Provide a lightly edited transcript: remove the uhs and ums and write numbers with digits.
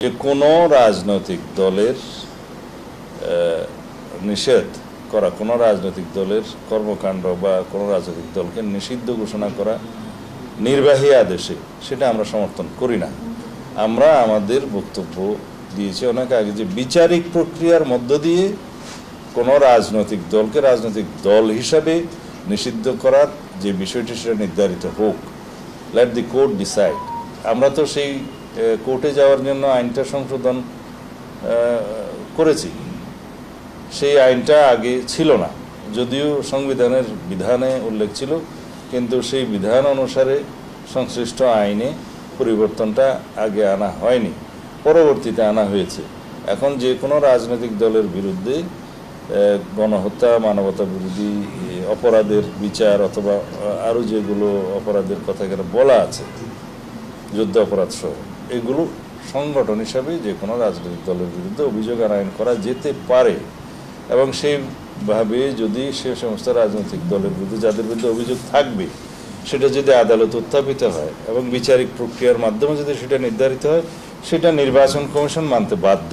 যে কোনো রাজনৈতিক দলের নিষেধ করা, কোনো রাজনৈতিক দলের কর্মকাণ্ড বা কোনো রাজনৈতিক দলকে নিষিদ্ধ ঘোষণা করা নির্বাহী আদেশে, সেটা আমরা সমর্থন করি না। আমরা আমাদের বক্তব্য দিয়েছি অনেক আগে যে বিচারিক প্রক্রিয়ার মধ্য দিয়ে কোনো রাজনৈতিক দলকে রাজনৈতিক দল হিসাবে নিষিদ্ধ করার যে বিষয়টি সেটা নির্ধারিত হোক, লেট দি কোর্ট ডিসাইড। আমরা তো সেই কোর্টে যাওয়ার জন্য আইনটা সংশোধন করেছি। সেই আইনটা আগে ছিল না, যদিও সংবিধানের বিধানে উল্লেখ ছিল, কিন্তু সেই বিধান অনুসারে সংশ্লিষ্ট আইনে পরিবর্তনটা আগে আনা হয়নি, পরবর্তীতে আনা হয়েছে। এখন যে কোনো রাজনৈতিক দলের বিরুদ্ধে গণহত্যা, মানবতা বিরোধী অপরাধের বিচার অথবা আরও যেগুলো অপরাধের কথা এখানে বলা আছে, যুদ্ধ অপরাধ সহ, এগুলো সংগঠন হিসাবে যে কোনো রাজনৈতিক দলের বিরুদ্ধে অভিযোগ আনায়ন করা যেতে পারে। এবং সেইভাবে যদি সে সমস্ত রাজনৈতিক দলের বিরুদ্ধে যাদের বিরুদ্ধে অভিযোগ থাকবে সেটা যদি আদালত উত্থাপিত হয় এবং বিচারিক প্রক্রিয়ার মাধ্যমে যদি সেটা নির্ধারিত হয়, সেটা নির্বাচন কমিশন মানতে বাধ্য।